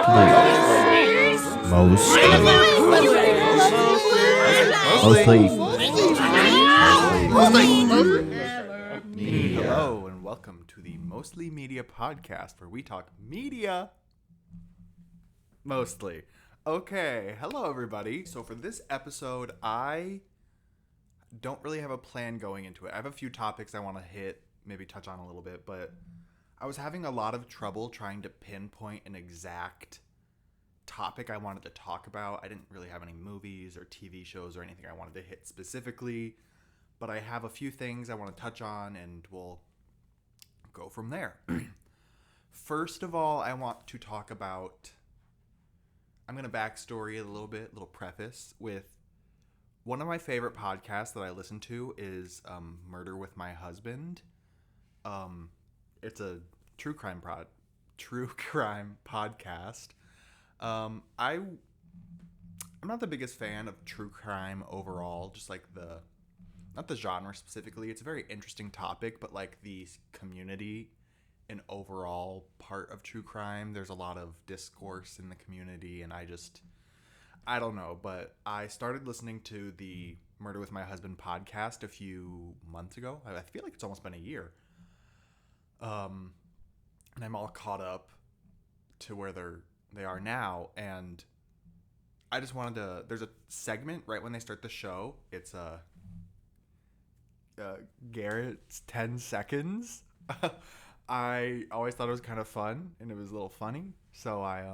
Hello and welcome to the Mostly Media podcast, where we talk media mostly. Okay, hello everybody. So for this episode, I don't really have a plan going into it. I have a few topics I want to hit, maybe touch on a little bit, but I was having a lot of trouble trying to pinpoint an exact topic I wanted to talk about. I didn't really have any movies or TV shows or anything I wanted to hit specifically, but I have a few things I want to touch on and we'll go from there. First of all, I want to talk about, I'm going to backstory a little bit, little preface with one of my favorite podcasts that I listen to is Murder with My Husband. It's a true crime podcast. I'm not the biggest fan of true crime overall, just like not the genre specifically. It's a very interesting topic, but like the community and overall part of true crime, there's a lot of discourse in the community, and I don't know, but I started listening to the Murder with My Husband podcast a few months ago. I feel like it's almost been a year. And I'm all caught up to where they are now, and I just wanted to, there's a segment right when they start the show. It's Garrett's 10 seconds. I always thought it was kind of fun, and it was a little funny, so I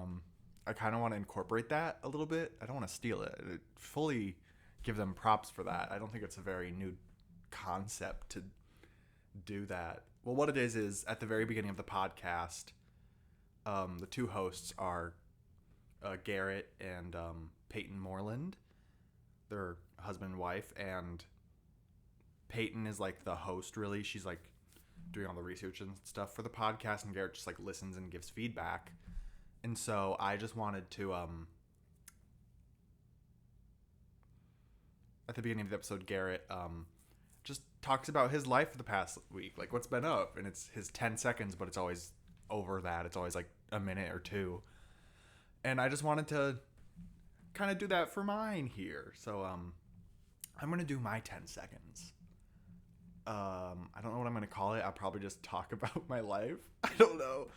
kind of want to incorporate that a little bit. I don't want to steal it. Fully give them props for that. I don't think it's a very new concept to do that. Well, what it is at the very beginning of the podcast, the two hosts are Garrett and Peyton Moreland. They're husband and wife, and Peyton is like the host, really. She's like doing all the research and stuff for the podcast, and Garrett just like listens and gives feedback. And so I just wanted to, at the beginning of the episode, Garrett just talks about his life for the past week, like what's been up, and it's his 10 seconds, but it's always over that. It's always like a minute or two. And I just wanted to kind of do that for mine here. So I'm going to do my 10 seconds. I don't know what I'm going to call it. I'll probably just talk about my life. I don't know.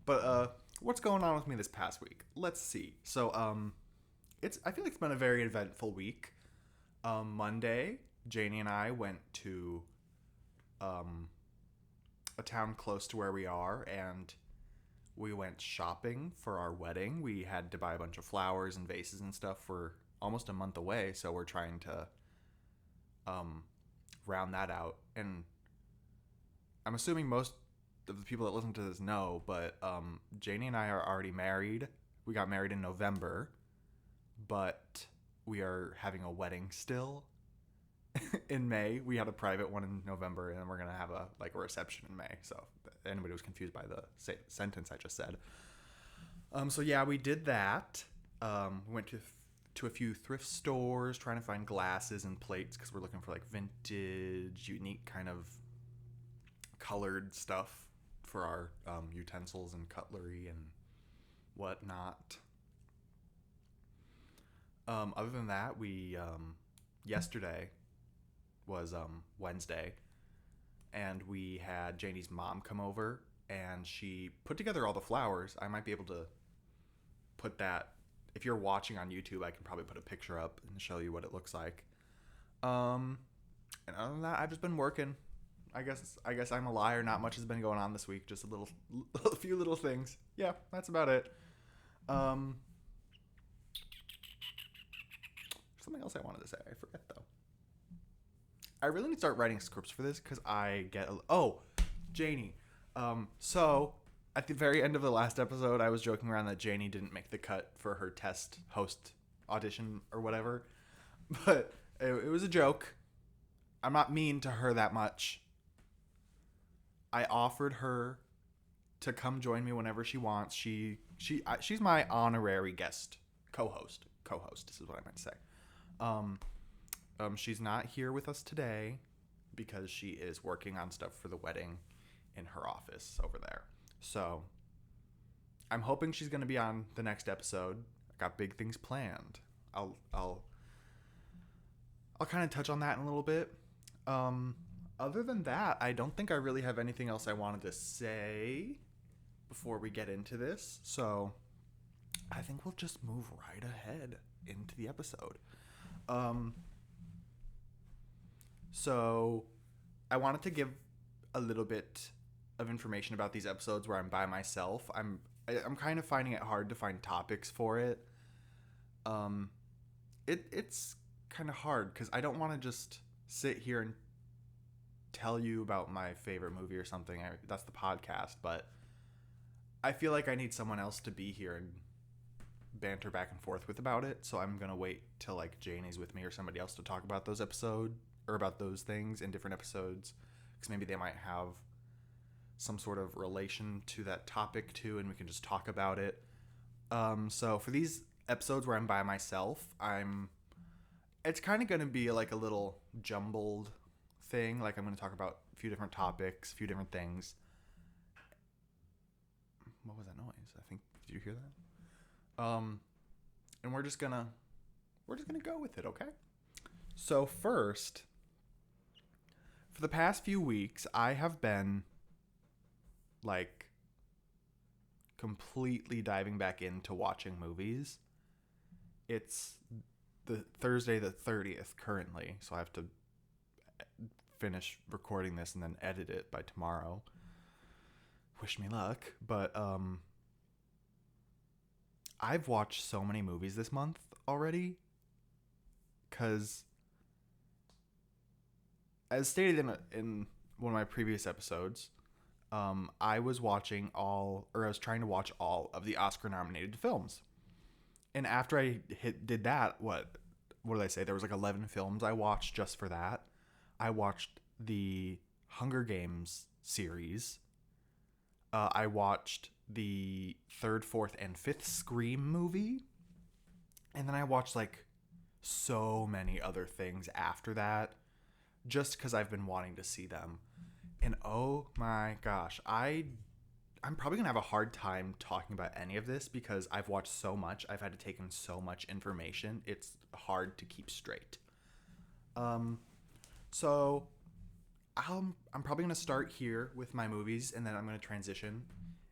But what's going on with me this past week? Let's see. So I feel like it's been a very eventful week. Monday, Janie and I went to a town close to where we are, and we went shopping for our wedding. We had to buy a bunch of flowers and vases and stuff. We're almost a month away, so we're trying to round that out. And I'm assuming most of the people that listen to this know, but Janie and I are already married. We got married in November, but we are having a wedding still in May. We had a private one in November, and then we're gonna have a reception in May. So if anybody was confused by the sentence I just said. So yeah, we did that. We went to a few thrift stores trying to find glasses and plates because we're looking for like vintage, unique kind of colored stuff for our utensils and cutlery and whatnot. Other than that, we yesterday was Wednesday, and we had Janie's mom come over, and she put together all the flowers. I might be able to put that, if you're watching on YouTube, I can probably put a picture up and show you what it looks like. And other than that, I've just been working. I guess I'm a liar. Not much has been going on this week. Just a few little things. Yeah, that's about it. Something else I wanted to say. I forget though. I really need to start writing scripts for this because I get Janie. So at the very end of the last episode, I was joking around that Janie didn't make the cut for her test host audition or whatever, but it was a joke. I'm not mean to her that much. I offered her to come join me whenever she wants. She's my honorary guest co-host. This is what I meant to say. She's not here with us today because she is working on stuff for the wedding in her office over there. So I'm hoping she's going to be on the next episode. I got big things planned. I'll kind of touch on that in a little bit. Other than that, I don't think I really have anything else I wanted to say before we get into this. So I think we'll just move right ahead into the episode. So I wanted to give a little bit of information about these episodes where I'm by myself. I'm kind of finding it hard to find topics for it. It's kind of hard because I don't want to just sit here and tell you about my favorite movie or something. That's the podcast, but I feel like I need someone else to be here and banter back and forth with about it. So I'm gonna wait till like Janie's with me or somebody else to talk about those episodes or about those things in different episodes, because maybe they might have some sort of relation to that topic too, and we can just talk about it. So for these episodes where I'm by myself, it's kind of going to be like a little jumbled thing. Like I'm going to talk about a few different topics, a few different things. What was that noise? I think, did you hear that? And we're just gonna go with it, okay? So first, for the past few weeks, I have been like completely diving back into watching movies. It's the Thursday the 30th currently, so I have to finish recording this and then edit it by tomorrow. Wish me luck. But I've watched so many movies this month already, because as stated in one of my previous episodes, I was trying to watch all of the Oscar-nominated films. And after I did that, what did I say? There was like 11 films I watched just for that. I watched the Hunger Games series. I watched the 3rd, 4th, and 5th Scream movie. And then I watched like so many other things after that, just because I've been wanting to see them. And oh my gosh, I'm probably going to have a hard time talking about any of this because I've watched so much. I've had to take in so much information. It's hard to keep straight. So I'm probably going to start here with my movies, and then I'm going to transition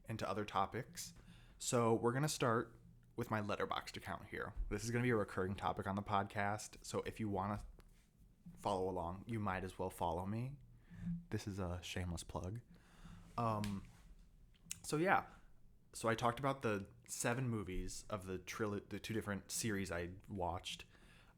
into other topics. So we're going to start with my Letterboxd account here. This is going to be a recurring topic on the podcast. So if you want to follow along, you might as well follow me. This is a shameless plug. So I talked about the 7 movies of the 2 different series I watched.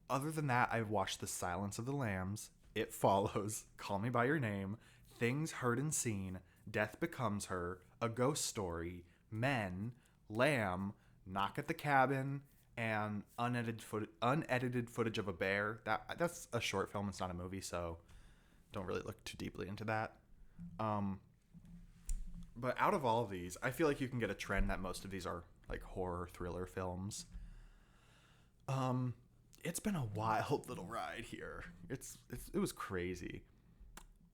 Other than that, I've watched The Silence of the Lambs, It Follows, Call Me by Your Name, Things Heard and Seen, Death Becomes Her, A Ghost Story, Men, Lamb, Knock at the Cabin, and unedited footage of a bear. That's a short film. It's not a movie, so don't really look too deeply into that. But out of all of these, I feel like you can get a trend that most of these are like horror thriller films. It's been a wild little ride here. It was crazy.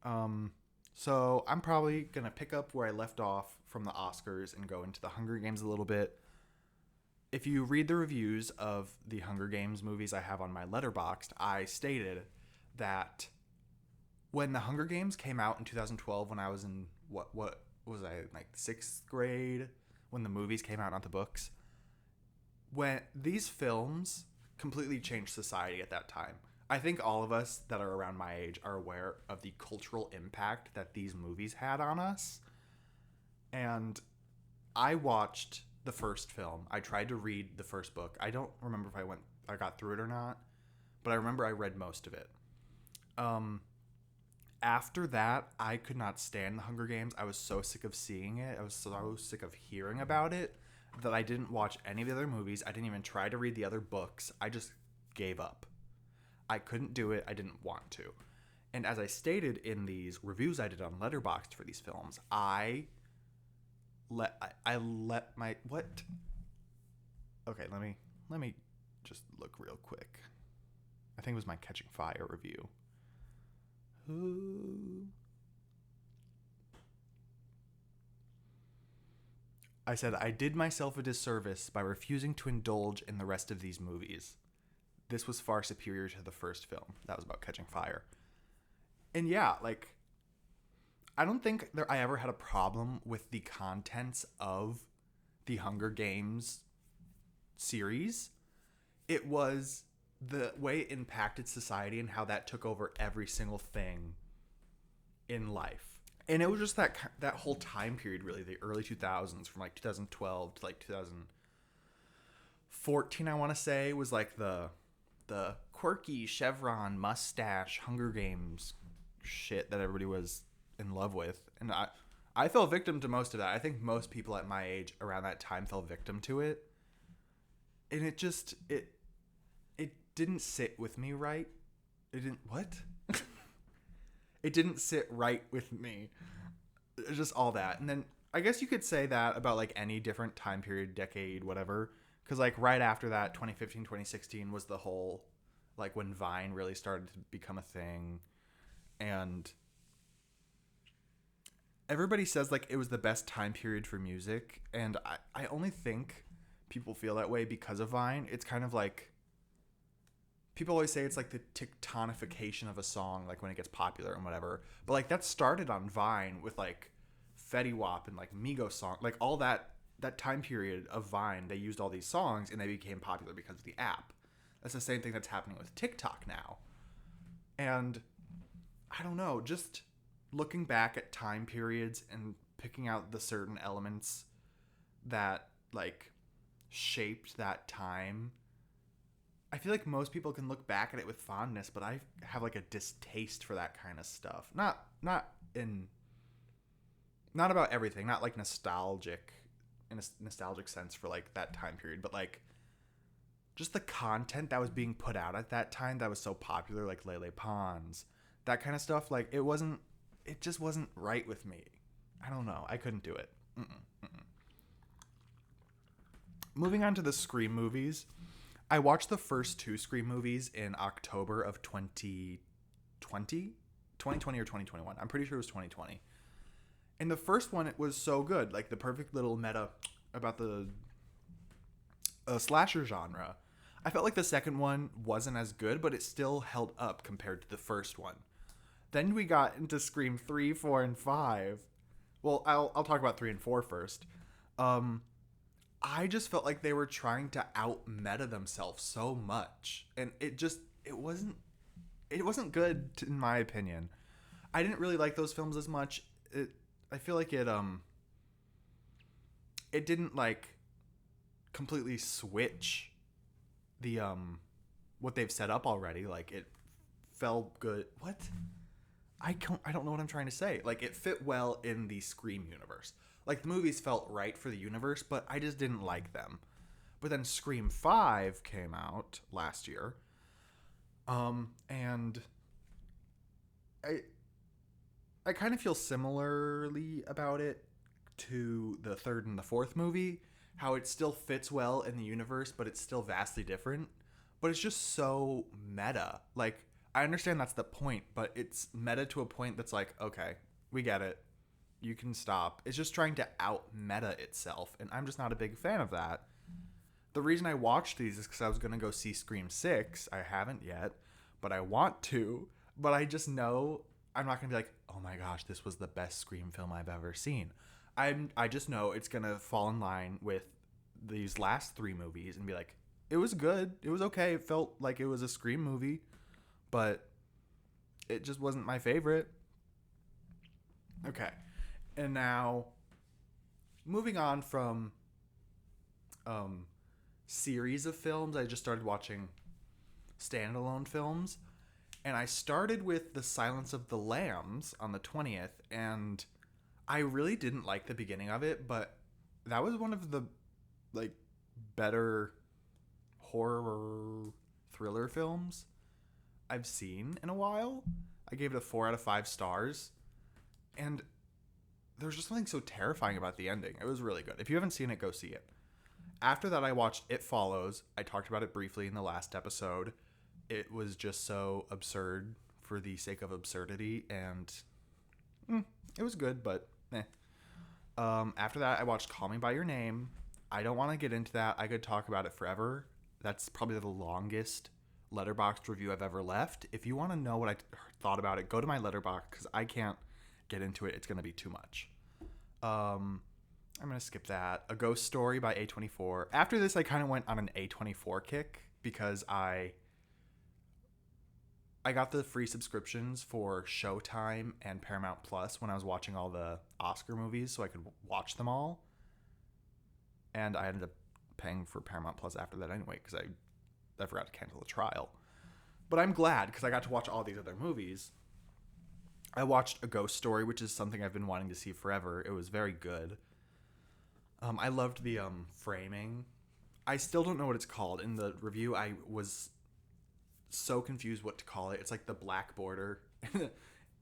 So I'm probably gonna pick up where I left off from the Oscars and go into the Hunger Games a little bit. If you read the reviews of the Hunger Games movies I have on my Letterboxd, I stated that when the Hunger Games came out in 2012, when I was in what was I, like 6th grade, when the movies came out, not the books, when these films completely changed society at that time. I think all of us that are around my age are aware of the cultural impact that these movies had on us. And I watched the first film. I tried to read the first book. I don't remember if I got through it or not, but I remember I read most of it. After that, I could not stand the Hunger Games. I was so sick of seeing it. I was so sick of hearing about it that I didn't watch any of the other movies. I didn't even try to read the other books. I just gave up. I couldn't do it. I didn't want to. And as I stated in these reviews I did on Letterboxd for these films, I let my what? Okay, let me just look real quick. I think it was my Catching Fire review. I said, I did myself a disservice by refusing to indulge in the rest of these movies. This was far superior to the first film. That was about catching fire. And yeah, like, I don't think I ever had a problem with the contents of the Hunger Games series. It was the way it impacted society and how that took over every single thing in life. And it was just that whole time period, really, the early 2000s, from like 2012 to like 2014, I want to say, was like the quirky chevron mustache Hunger Games shit that everybody was in love with. And I fell victim to most of that. I think most people at my age around that time fell victim to it. And it didn't sit with me right. It didn't, what? It didn't sit right with me. Just all that. And then I guess you could say that about like any different time period, decade, whatever. Because like right after that, 2015, 2016 was the whole, like when Vine really started to become a thing. And everybody says like it was the best time period for music. And I only think people feel that way because of Vine. It's kind of like, people always say it's like the tectonification of a song, like when it gets popular and whatever. But like that started on Vine with like Fetty Wap and like Migos song, like all that time period of Vine. They used all these songs and they became popular because of the app. That's the same thing that's happening with TikTok now. And I don't know, just looking back at time periods and picking out the certain elements that like shaped that time, I feel like most people can look back at it with fondness, but I have like a distaste for that kind of stuff. Not about everything, not like nostalgic in a nostalgic sense for like that time period, but like just the content that was being put out at that time that was so popular, like Lele Pons, that kind of stuff. Like it just wasn't right with me. I don't know. I couldn't do it. Moving on to the Scream movies. I watched the first two Scream movies in October of 2020 or 2021. I'm pretty sure it was 2020. And the first one, it was so good. Like the perfect little meta about the slasher genre. I felt like the second one wasn't as good, but it still held up compared to the first one. Then we got into Scream 3, 4, and 5. Well, I'll talk about 3 and 4 first. I just felt like they were trying to out-meta themselves so much. And it wasn't good, in my opinion. I didn't really like those films as much. I feel like it didn't, like, completely switch the, what they've set up already. Like, it felt good. What? I don't know what I'm trying to say. Like, it fit well in the Scream universe. Like, the movies felt right for the universe, but I just didn't like them. But then Scream 5 came out last year. And I kind of feel similarly about it to the third and the fourth movie. How it still fits well in the universe, but it's still vastly different. But it's just so meta. Like, I understand that's the point, but it's meta to a point that's like, okay, we get it. You can stop. It's just trying to out-meta itself, and I'm just not a big fan of that. The reason I watched these is because I was going to go see Scream 6. I haven't yet, but I want to. But I just know I'm not going to be like, oh my gosh, this was the best Scream film I've ever seen. I just know it's going to fall in line with these last three movies and be like, it was good. It was okay. It felt like it was a Scream movie, but it just wasn't my favorite. Okay. And now, moving on from series of films, I just started watching standalone films. And I started with The Silence of the Lambs on the 20th. And I really didn't like the beginning of it, but that was one of the, like, better horror thriller films I've seen in a while. I gave it a 4 out of 5 stars. And there's just something so terrifying about the ending. It was really good. If you haven't seen it, go see it. After that, I watched It Follows. I talked about it briefly in the last episode. It was just so absurd for the sake of absurdity, and it was good, but eh. After that, I watched Call Me by Your Name. I don't want to get into that. I could talk about it forever. That's probably the longest Letterboxd review I've ever left. If you want to know what I thought about it, go to my Letterboxd because I can't get into it. It's going to be too much. I'm going to skip that. A Ghost Story by A24. After this, I kind of went on an A24 kick because I got the free subscriptions for Showtime and Paramount Plus when I was watching all the Oscar movies so I could watch them all. And I ended up paying for Paramount Plus after that anyway because I forgot to cancel the trial. But I'm glad because I got to watch all these other movies. I watched A Ghost Story, which is something I've been wanting to see forever. It was very good. I loved the framing. I still don't know what it's called. In the review, I was so confused what to call it. It's like the black border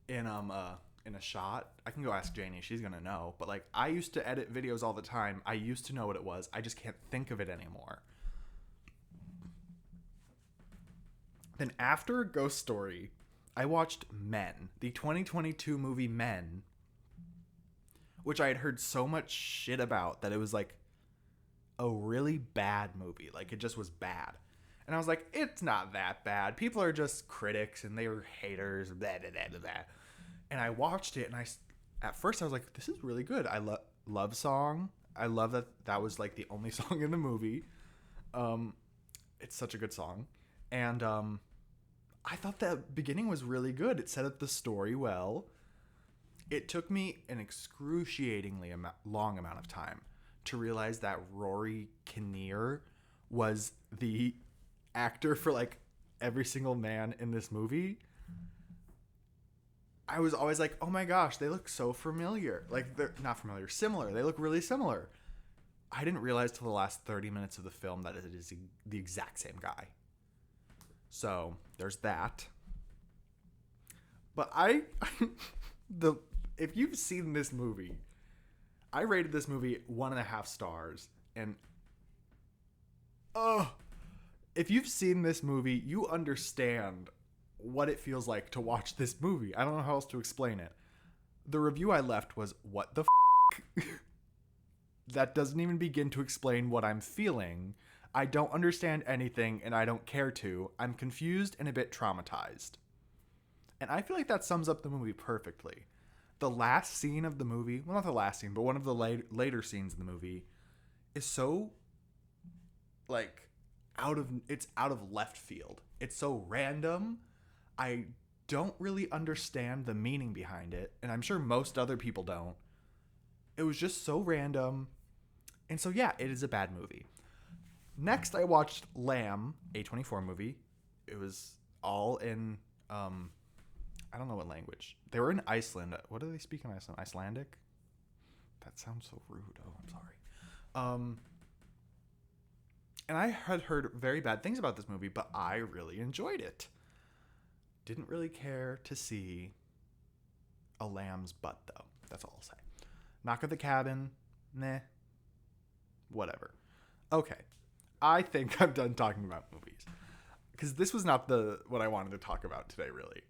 in a shot. I can go ask Janie. She's going to know. But like I used to edit videos all the time. I used to know what it was. I just can't think of it anymore. Then after Ghost Story, I watched Men, the 2022 movie Men, which I had heard so much shit about that it was like a really bad movie. Like it just was bad. And I was like, it's not that bad. People are just critics and they were haters. Blah, blah, blah, blah. And I watched it and at first I was like, this is really good. I love song. I love that was like the only song in the movie. It's such a good song. And I thought the beginning was really good. It set up the story well. It took me an excruciatingly long amount of time to realize that Rory Kinnear was the actor for like every single man in this movie. I was always like, oh my gosh, they look so familiar. Like they're not familiar, similar. They look really similar. I didn't realize till the last 30 minutes of the film that it is the exact same guy. So there's that. But if you've seen this movie, I rated this movie 1.5 stars. And if you've seen this movie, you understand what it feels like to watch this movie. I don't know how else to explain it. The review I left was, what the f***? That doesn't even begin to explain what I'm feeling. I don't understand anything and I don't care to. I'm confused and a bit traumatized. And I feel like that sums up the movie perfectly. The last scene of the movie, well, not the last scene, but one of the later scenes in the movie is so like it's out of left field. It's so random. I don't really understand the meaning behind it, and I'm sure most other people don't. It was just so random. And so yeah, it is a bad movie. Next, I watched Lamb, A24 movie. It was all in I don't know what language. They were in Iceland. What do they speak in Iceland? Icelandic? That sounds so rude. Oh, I'm sorry. And I had heard very bad things about this movie, but I really enjoyed it. Didn't really care to see a lamb's butt, though. That's all I'll say. Knock at the Cabin. Nah. Whatever. Okay. I think I'm done talking about movies. Because this was not what I wanted to talk about today, really.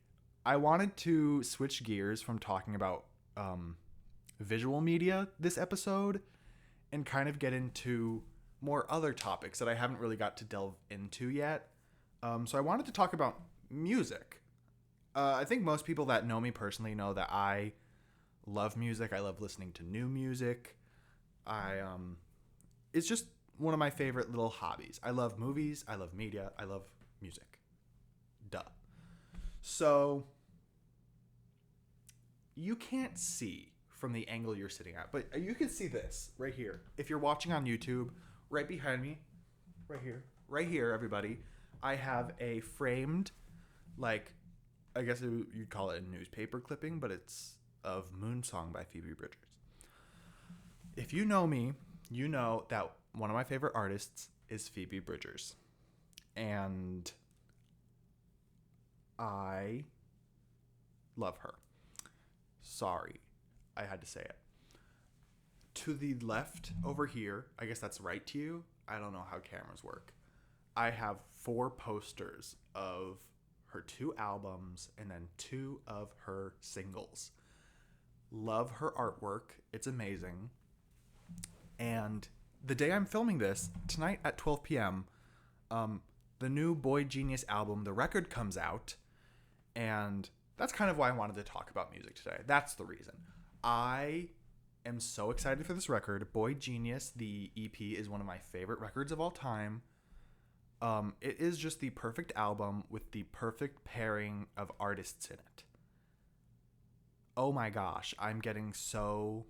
I wanted to switch gears from talking about visual media this episode and kind of get into more other topics that I haven't really got to delve into yet. So I wanted to talk about music. I think most people that know me personally know that I love music. I love listening to new music. It's just one of my favorite little hobbies. I love movies. I love media. I love music. Duh. So you can't see from the angle you're sitting at, but you can see this right here. If you're watching on YouTube, right behind me, right here, everybody, I have a framed, like, I guess you'd call it a newspaper clipping, but it's of Moonsong by Phoebe Bridgers. If you know me, you know that one of my favorite artists is Phoebe Bridgers. And I love her. Sorry, I had to say it. To the left over here, I guess that's right to you. I don't know how cameras work. I have 4 posters of her 2 albums and then 2 of her singles. Love her artwork. It's amazing. And the day I'm filming this, tonight at 12 p.m., the new Boy Genius album, The Record, comes out. And that's kind of why I wanted to talk about music today. That's the reason. I am so excited for this record. Boy Genius, the EP, is one of my favorite records of all time. It is just the perfect album with the perfect pairing of artists in it. Oh my gosh, I'm getting so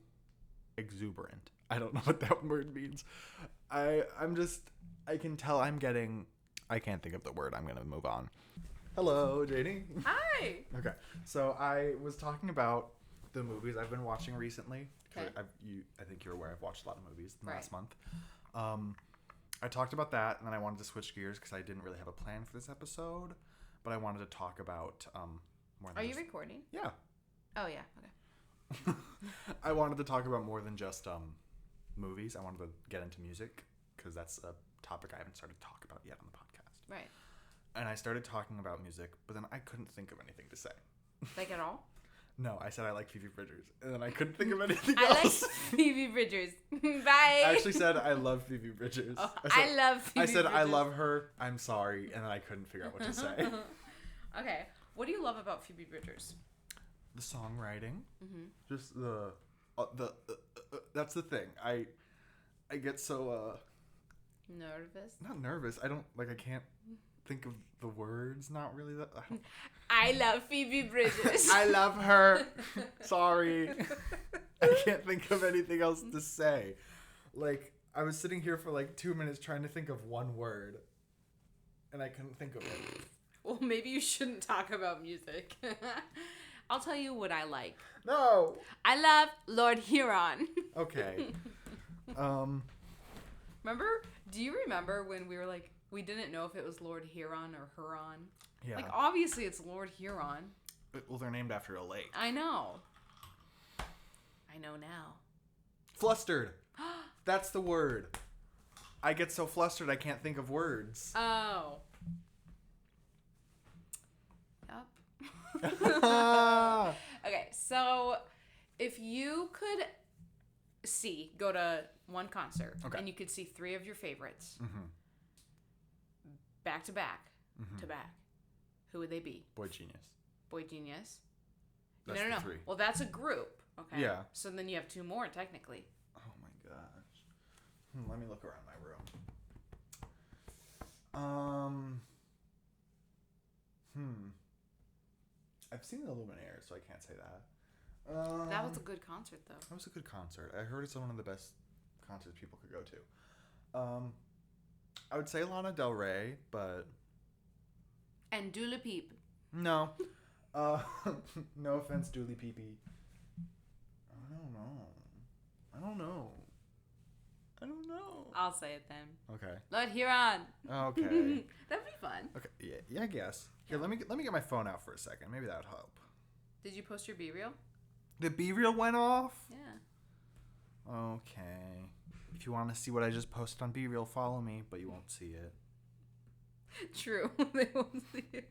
exuberant. I don't know what that word means. I can tell I can't think of the word. I'm going to move on. Hello, JD. Hi. Okay. So I was talking about the movies I've been watching recently. Okay. I think you're aware I've watched a lot of movies in the Right. last month. I talked about that, and then I wanted to switch gears because I didn't really have a plan for this episode, but I wanted to talk about more than Are you just, recording? Yeah. Oh, yeah. Okay. I wanted to talk about more than just movies. I wanted to get into music because that's a topic I haven't started to talk about yet on the podcast. Right. And I started talking about music, but then I couldn't think of anything to say. Like at all? No, I said I like Phoebe Bridgers, and then I couldn't think of anything I like else. Phoebe Bridgers. Bye. I actually said I love Phoebe Bridgers. Oh, I love Phoebe I said Bridgers. I love her. I'm sorry, and then I couldn't figure out what to say. Okay. What do you love about Phoebe Bridgers? The songwriting, Mm-hmm. just the that's the thing. I get so Nervous? not nervous. I can't think of the words. Not really that. I love Phoebe Bridgers. I love her. Sorry. I can't think of anything else to say. Like, I was sitting here for like 2 minutes trying to think of one word, and I couldn't think of it. Well, maybe you shouldn't talk about music. I'll tell you what I like. No. I love Lord Huron. Okay. Remember? Do you remember when we were like, we didn't know if it was Lord Huron or Huron? Yeah. Like, obviously it's Lord Huron. Well, they're named after a lake. I know. I know now. Flustered. That's the word. I get so flustered I can't think of words. Oh. Yep. Okay, so if you could go to one concert, Okay. and you could see 3 of your favorites Mm-hmm. back to back, who would they be? Boy Genius. Boy Genius? That's no. the 3. Well, that's a group. Okay. Yeah. So then you have 2 more technically. Oh my gosh. Let me look around my room. I've seen the Luminaires, so I can't say that. That was a good concert, though. That was a good concert. I heard it's one of the best concerts people could go to. I would say Lana Del Rey, but And Dula Peep. no. No offense, Dooley Peepee. I don't know. I'll say it then. Okay. Lord Huron. Okay. That'd be fun. Okay. Yeah, I guess. Here, let me get my phone out for a second. Maybe that would help. Did you post your B reel? The B-reel went off? Yeah. Okay. If you want to see what I just posted on B-reel, follow me, but you won't see it. True. They won't see it.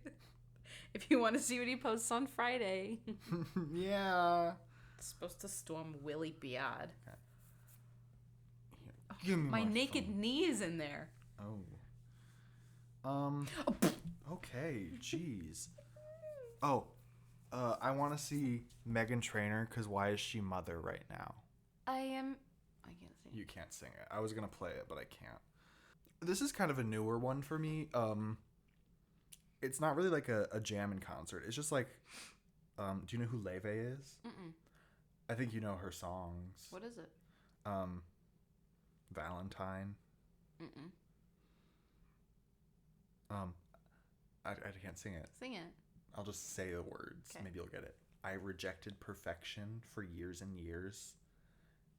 If you want to see what he posts on Friday. Yeah. It's supposed to storm Willie Biad. Okay. Here, give me My naked phone. knee is in there. Oh. Okay, jeez. Oh, I want to see Meghan Trainor, because why is she mother right now? I can't sing. You can't sing it. I was going to play it, but I can't. This is kind of a newer one for me. It's not really like a jam in concert. It's just like, do you know who Leve is? Mm-mm. I think you know her songs. What is it? Valentine. Mm-mm. I can't sing it. Sing it. I'll just say the words. Okay. Maybe you'll get it. I rejected perfection for years and years.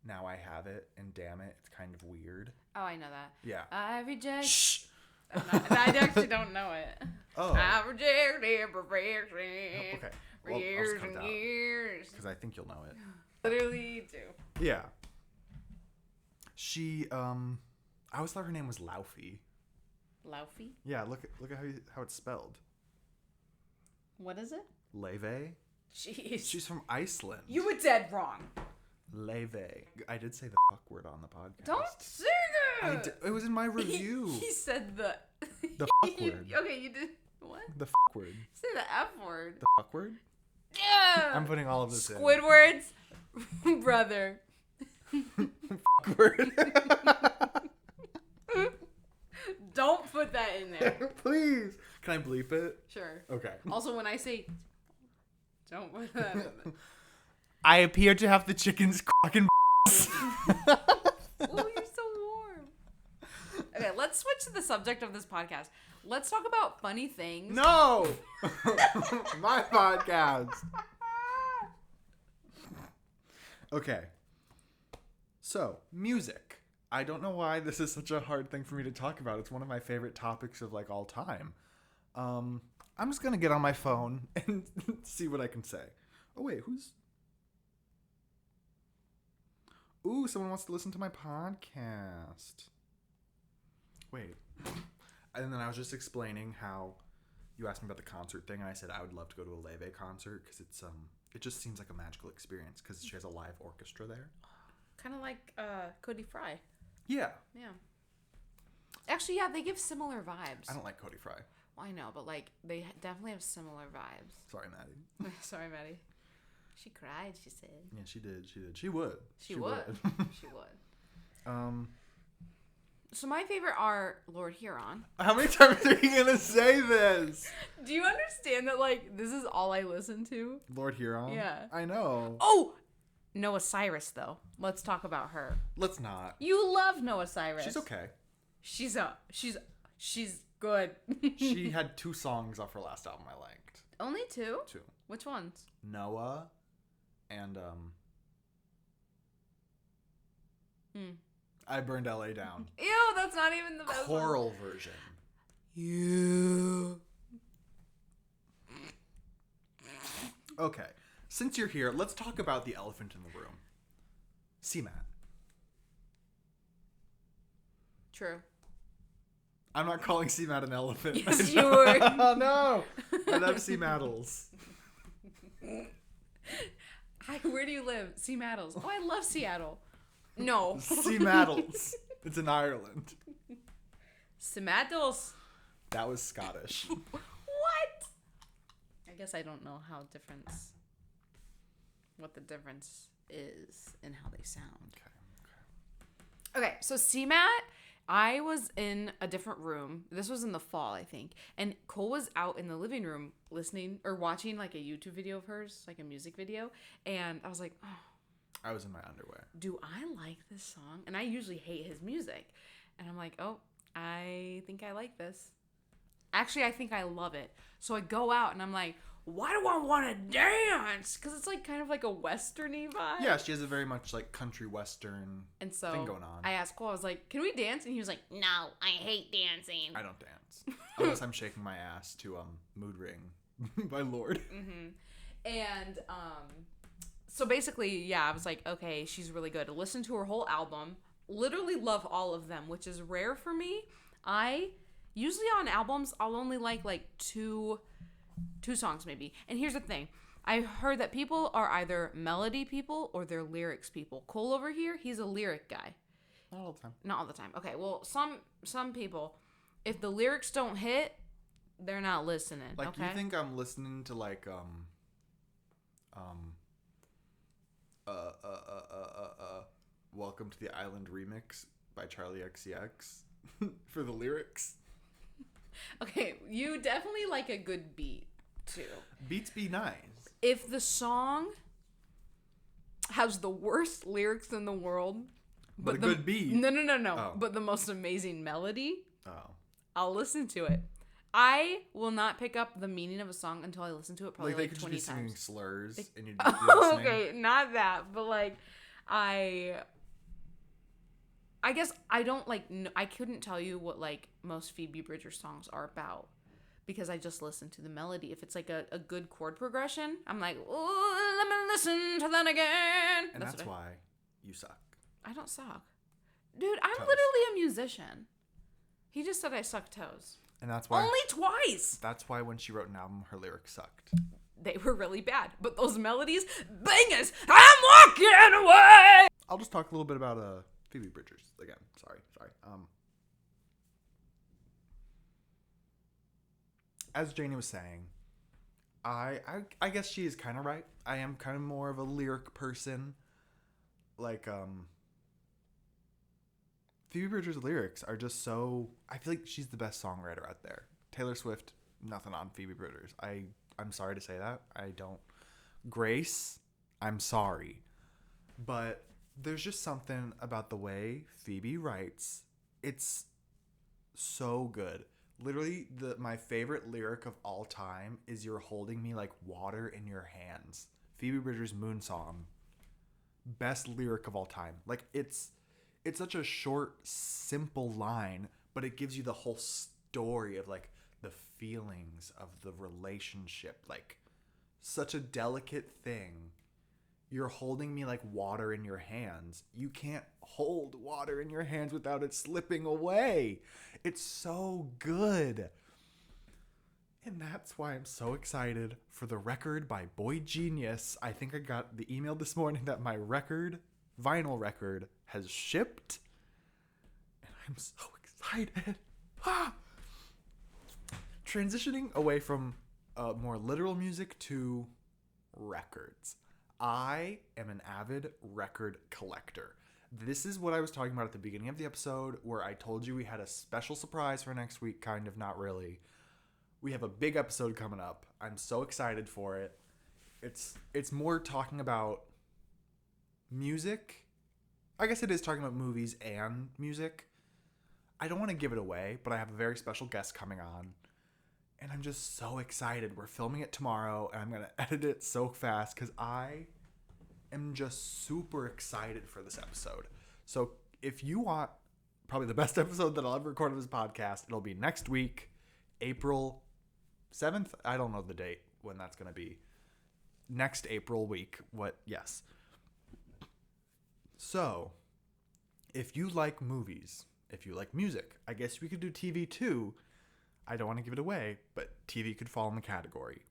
Now I have it, and damn it, it's kind of weird. Oh, I know that. Yeah. I reject. Shh. I actually don't know it. Oh. I rejected perfection Okay. for Well, I'll years just cut it and out, years. because I think you'll know it. Literally do. Yeah. She I always thought her name was Laufey. Laufey? Yeah, look at how it's spelled. What is it? Leve. Jeez. She's from Iceland. You were dead wrong. Leve. I did say the fuck word on the podcast. Don't say that. It was in my review. He said the... The fuck word. Okay, you did... What? The fuck word. Say the F word. The fuck word? Yeah. I'm putting all of this in. Squidward's brother. Fuck word. Don't put that in there. Please. Can I bleep it? Sure. Okay. Also, when I say... Don't put that in there. I appear to have the chicken's fucking Oh, you're so warm. Okay, let's switch to the subject of this podcast. Let's talk about funny things. No! My podcast. Okay. So, music. I don't know why this is such a hard thing for me to talk about. It's one of my favorite topics of like all time. I'm just gonna get on my phone and see what I can say. Oh wait, who's... Ooh, someone wants to listen to my podcast. Wait. And then I was just explaining how you asked me about the concert thing, and I said I would love to go to a Leve concert because it's it just seems like a magical experience because she has a live orchestra there. Kind of like Cody Fry. Yeah. Yeah. Actually, yeah, they give similar vibes. I don't like Cody Fry. Well, I know, but like they definitely have similar vibes. Sorry, Maddie. Sorry, Maddie. She cried, she said. Yeah, she did. She did. She would. She would. She would. So my favorite are Lord Huron. How many times are you gonna say this? Do you understand that, like, this is all I listen to? Lord Huron? Yeah. I know. Oh! Noah Cyrus, though. Let's talk about her. Let's not. You love Noah Cyrus. She's okay. She's good. She had 2 songs off her last album I liked. Only 2? 2. Which ones? Noah and I Burned LA Down. Ew, that's not even the best Choral one. version. You. Okay. Since you're here, let's talk about the elephant in the room. CMAT. True. I'm not calling CMAT an elephant. Yes, you were. Oh, no. I love CMATLs. Hi, where do you live? Seattle's. Oh, I love Seattle. No. CMATLs. It's in Ireland. Seattle's. That was Scottish. What? I guess I don't know what the difference is in how they sound. Okay, so CMAT, I was in a different room. This was in the fall, I think. And Cole was out in the living room listening or watching like a YouTube video of hers, like a music video. And I was like, oh, I was in my underwear. do I like this song? And I usually hate his music. And I'm like, oh, I think I like this. Actually, I think I love it. So I go out and I'm like, why do I want to dance? Because it's like kind of like a western-y vibe. Yeah, she has a very much like country western And so thing going on. I asked Cole, I was like, can we dance? And he was like, no, I hate dancing. I don't dance. Unless I'm shaking my ass to Mood Ring by Lorde. And so basically, yeah, I was like, okay, she's really good. Listen to her whole album. Literally love all of them, which is rare for me. I usually on albums, I'll only like two songs maybe. And here's the thing. I heard that people are either melody people or they're lyrics people. Cole over here, he's a lyric guy. Not all the time. Not all the time. Okay, well, some people, if the lyrics don't hit, they're not listening. Like, okay? you think I'm listening to like Welcome to the Island remix by Charlie XCX for the lyrics? Okay, you definitely like a good beat too. Beats be nice. If the song has the worst lyrics in the world, But a good beat. No. Oh. But the most amazing melody, Oh. I'll listen to it. I will not pick up the meaning of a song until I listen to it probably Like, they like could 20 just be singing times. slurs and you'd be listening. Okay, not that, but like I guess I don't like I couldn't tell you what like most Phoebe Bridgers songs are about because I just listen to the melody. If it's like a good chord progression, I'm like, oh, let me listen to that again. And that's why you suck. I don't suck. Dude, I'm Toes. literally a musician. He just said I suck toes. And that's why Only twice. That's why when she wrote an album, her lyrics sucked. they were really bad. But those melodies, bangers. I'm walking away. I'll just talk a little bit about Phoebe Bridgers again. Sorry. As Janie was saying, I guess she is kind of right. I am kind of more of a lyric person. Like, Phoebe Bridgers' lyrics are just so... I feel like she's the best songwriter out there. Taylor Swift, nothing on Phoebe Bridgers. I'm sorry to say that. I don't... Grace, I'm sorry. But there's just something about the way Phoebe writes. It's so good. Literally, my favorite lyric of all time is "You're holding me like water in your hands." Phoebe Bridgers' Moon Song. Best lyric of all time. Like, it's such a short, simple line, but it gives you the whole story of, like, the feelings of the relationship. Like, such a delicate thing. You're holding me like water in your hands. You can't hold water in your hands without it slipping away. It's so good. And that's why I'm so excited for the record by Boy Genius. I think I got the email this morning that my vinyl record, has shipped. And I'm so excited. Transitioning away from more literal music to records. I am an avid record collector. This is what I was talking about at the beginning of the episode, where I told you we had a special surprise for next week, kind of, not really. We have a big episode coming up. I'm so excited for it. It's more talking about music. I guess it is talking about movies and music. I don't want to give it away, but I have a very special guest coming on. And I'm just so excited. We're filming it tomorrow, and I'm going to edit it so fast because I am just super excited for this episode. So if you want probably the best episode that I'll ever record of this podcast, it'll be next week, April 7th. I don't know the date when that's going to be. Next April week. Yes. So if you like movies, if you like music, I guess we could do TV too. I don't want to give it away, but TV could fall in the category.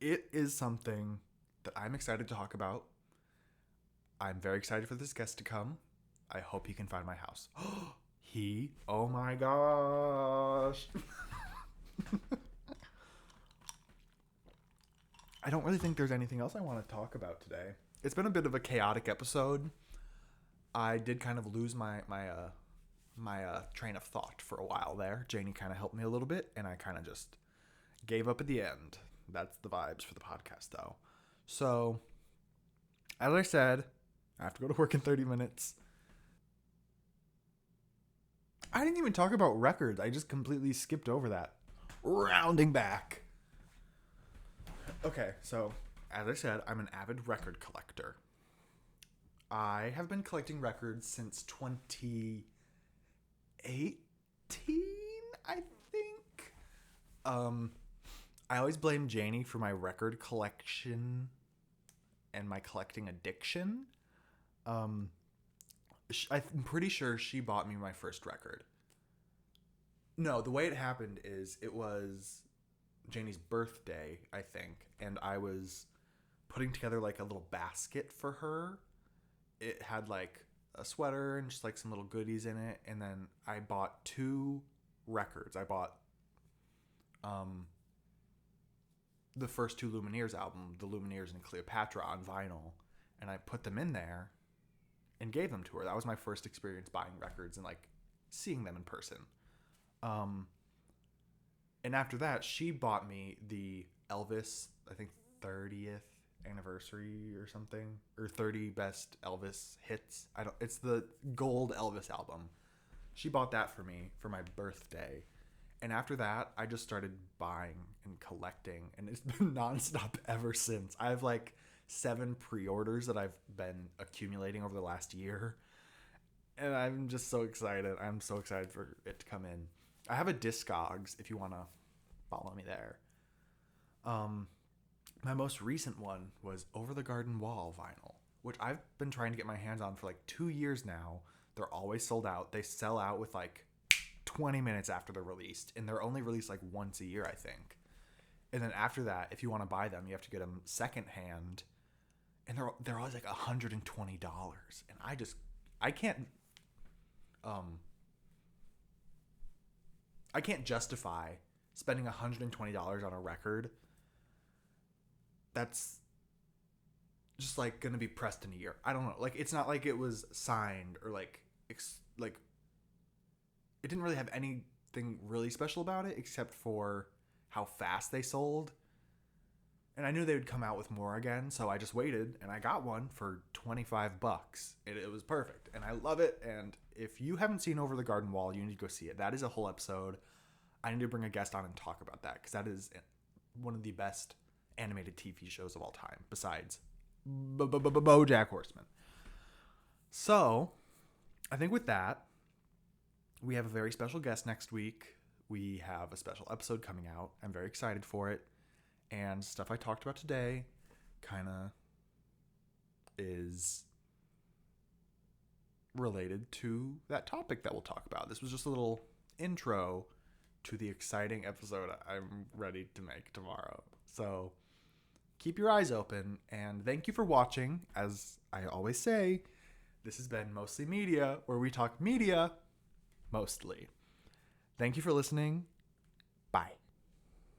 It is something that I'm excited to talk about. I'm very excited for this guest to come. I hope he can find my house. Oh my gosh. I don't really think there's anything else I want to talk about today. It's been a bit of a chaotic episode. I did kind of lose my train of thought for a while there. Janie kind of helped me a little bit, and I kind of just gave up at the end. That's the vibes for the podcast, though. So, as I said, I have to go to work in 30 minutes. I didn't even talk about records. I just completely skipped over that. Rounding back. Okay, so, as I said, I'm an avid record collector. I have been collecting records since 2018, I think. I always blame Janie for my record collection and my collecting addiction. I'm pretty sure she bought me my first record. No, the way it happened is it was Janie's birthday, I think, and I was putting together like a little basket for her. It had like a sweater and just like some little goodies in it, and then I bought 2 records. I bought the first 2 Lumineers album, the Lumineers and Cleopatra, on vinyl, and I put them in there and gave them to her. That was my first experience buying records and like seeing them in person. And after that, she bought me the Elvis, I think 30th anniversary or something, or 30 best Elvis hits. It's the gold Elvis album. She bought that for me for my birthday. And after that, I just started buying and collecting, and it's been nonstop ever since. I have like 7 pre-orders that I've been accumulating over the last year, and I'm just so excited. I'm so excited for it to come in. I have a Discogs if you want to follow me there. My most recent one was Over the Garden Wall vinyl, which I've been trying to get my hands on for like 2 years now. They're always sold out. They sell out with like 20 minutes after they're released, and they're only released like once a year, I think. And then after that, if you want to buy them, you have to get them secondhand, and they're always like $120. And I can't justify spending $120 on a record that's just like gonna be pressed in a year. I don't know. Like, it's not like it was signed or like it didn't really have anything really special about it except for how fast they sold. And I knew they would come out with more again, so I just waited and I got one for $25. And it was perfect. And I love it. And if you haven't seen Over the Garden Wall, you need to go see it. That is a whole episode. I need to bring a guest on and talk about that because that is one of the best animated TV shows of all time, besides BoJack Horseman. So, I think with that, we have a very special guest next week. We have a special episode coming out. I'm very excited for it. And stuff I talked about today kind of is related to that topic that we'll talk about. This was just a little intro to the exciting episode I'm ready to make tomorrow. So keep your eyes open, and thank you for watching. As I always say, this has been Mostly Media, where we talk media mostly. Thank you for listening. Bye.